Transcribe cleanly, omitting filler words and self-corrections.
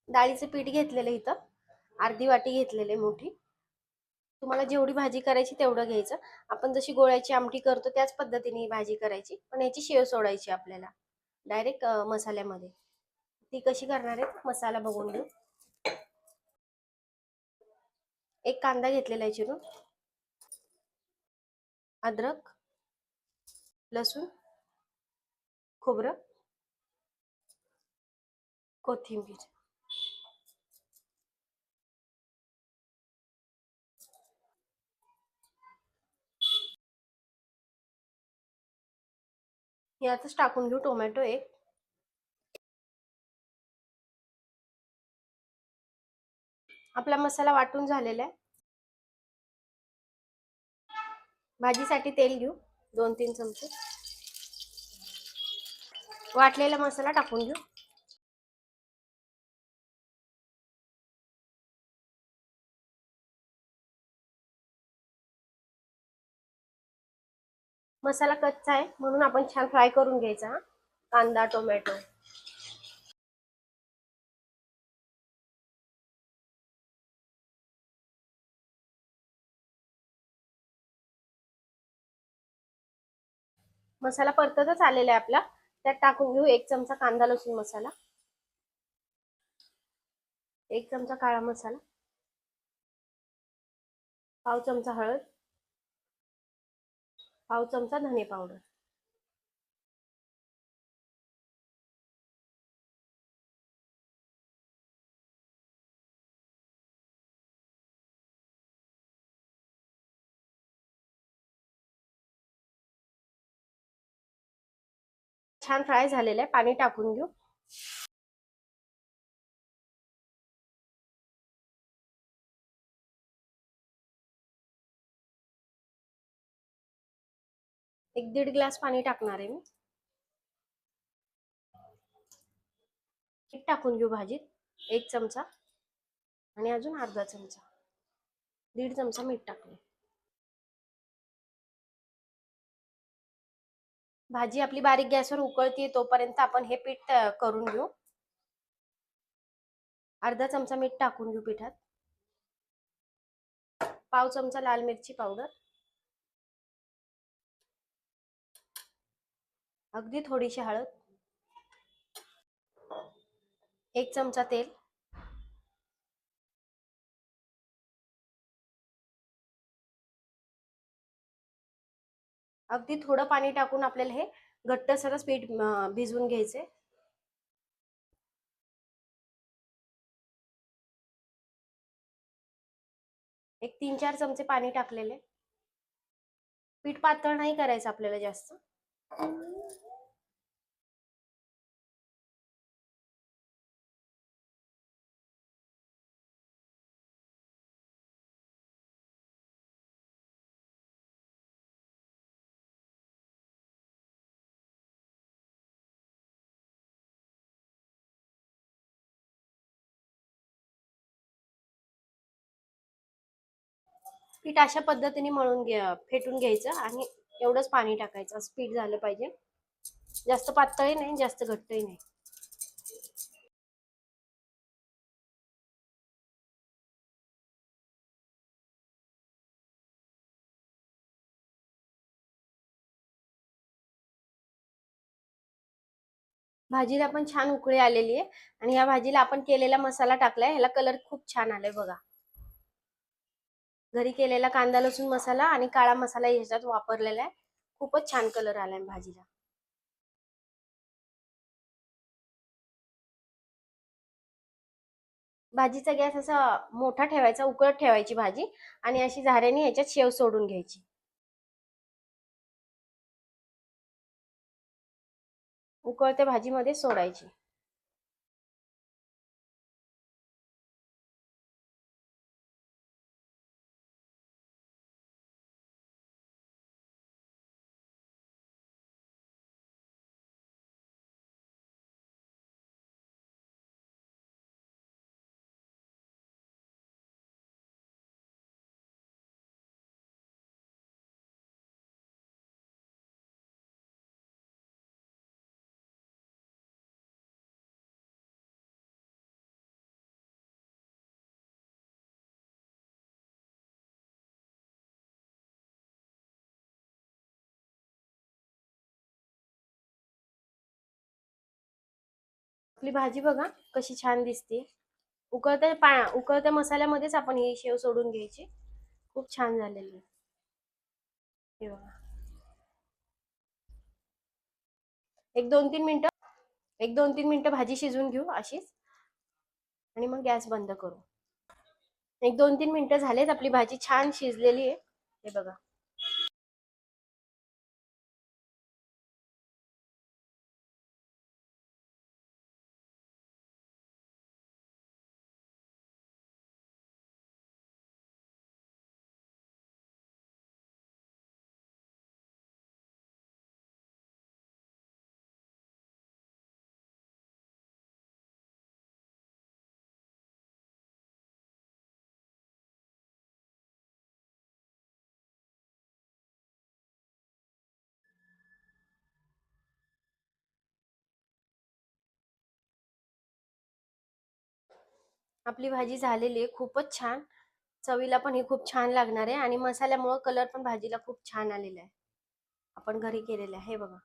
डाळीचे पीठ घेतलेलं इथं, अर्धी वाटी घेतलेले मोठी. तुम्हाला जेवढी भाजी करायची तेवढं घ्यायचं. आपण जशी गोळ्याची आमटी करतो त्याच पद्धतीने ही भाजी करायची, पण याची शेव सोडायची आपल्याला डायरेक्ट मसाल्यामध्ये. ती कशी करणार आहे मसाला बघून घेऊ. एक कांदा घेतलेला आहे चिरून, अद्रक, लसूण, खोबरं, कोथिंबीर. यातच टाकून घेऊ टोमॅटो एक. आपला मसाला वाटून झालेला आहे. भाजीसाठी तेल घेऊ 2-3 चमचे. वाटलेला मसाला टाकून घेऊ. मसाला कच्चा आहे म्हणून आपण छान फ्राय करून घ्यायचा हा कांदा टोमॅटो. मसाला परततच आलेला आहे आपला. त्यात टाकून घेऊ 1 चमचा कांदा लसूण मसाला, 1 चमचा काळा मसाला, पाव चमचा हळद, पाव चमचा धने पावडर. छान फ्राय झालेलं आहे. पाणी टाकून घेऊ. एक 1.5 ग्लास पाणी टाकणार आहे मी. मीठ टाकून घेऊ भाजीत 1 चमचा आणि अजून अर्धा चमचा. 1.5 चमचा मीठ टाकले. भाजी आपली बारीक गॅसवर उकळतीये तोपर्यंत आपण हे पीठ करून घेऊ. अर्धा चमचा मीठ टाकून घेऊ पिठात. पाव चमचा लाल मिरची पावडर, अगदी थोडीशी हळद, 1 चमचा तेल, अगदी थोडं पाणी टाकून आपल्याला हे घट्टसर पीठ भिजवून घ्यायचे. एक 3-4 चमचे पाणी टाकलेले. पीठ पातळ नाही करायचं आपल्याला जास्त. पीठ अशा पद्धतीने मळून फेटून घ्यायचं आणि एवढंच पाणी टाकायचं. असं पीठ झालं पाहिजे. जास्त पातळही नाही जास्त घट्टही नाही. भाजीला पण छान उकळी आलेली आहे आणि या भाजीला आपण केलेला मसाला टाकलाय. ह्याला कलर खूप छान आलाय बघा. घरी केलेला कांदा लसूण मसाला आणि काळा मसाला ह्याच्यात वापरलेला आहे. खूपच छान कलर आलाय भाजीला. भाजीचा गॅस असा मोठा ठेवायचा, उकळत ठेवायची भाजी आणि अशी झाऱ्याने ह्याच्यात शेव सोडून घ्यायची. उकळत्या भाजीमध्ये सोडायची. आपली भाजी बघा कशी छान दिसते. उकळत्या मसाल्यामध्येच आपण ही शेव सोडून घ्यायची. खूप छान झालेली आहे. हे बघा. एक दोन तीन मिनिटं एक दोन तीन मिनिटं भाजी शिजवून घेऊ अशीच, आणि मग गॅस बंद करू. एक दोन तीन मिनिटं झालेत, आपली भाजी छान शिजलेली आहे. हे बघा. आपली भाजी झालेली आहे, खूपच छान. चवीला पण ही खूप छान लागणार आहे, आणि मसाल्यामुळे कलर पण भाजीला खूप छान आलेला आहे. आपण घरी केलेलं आहे, हे बघा.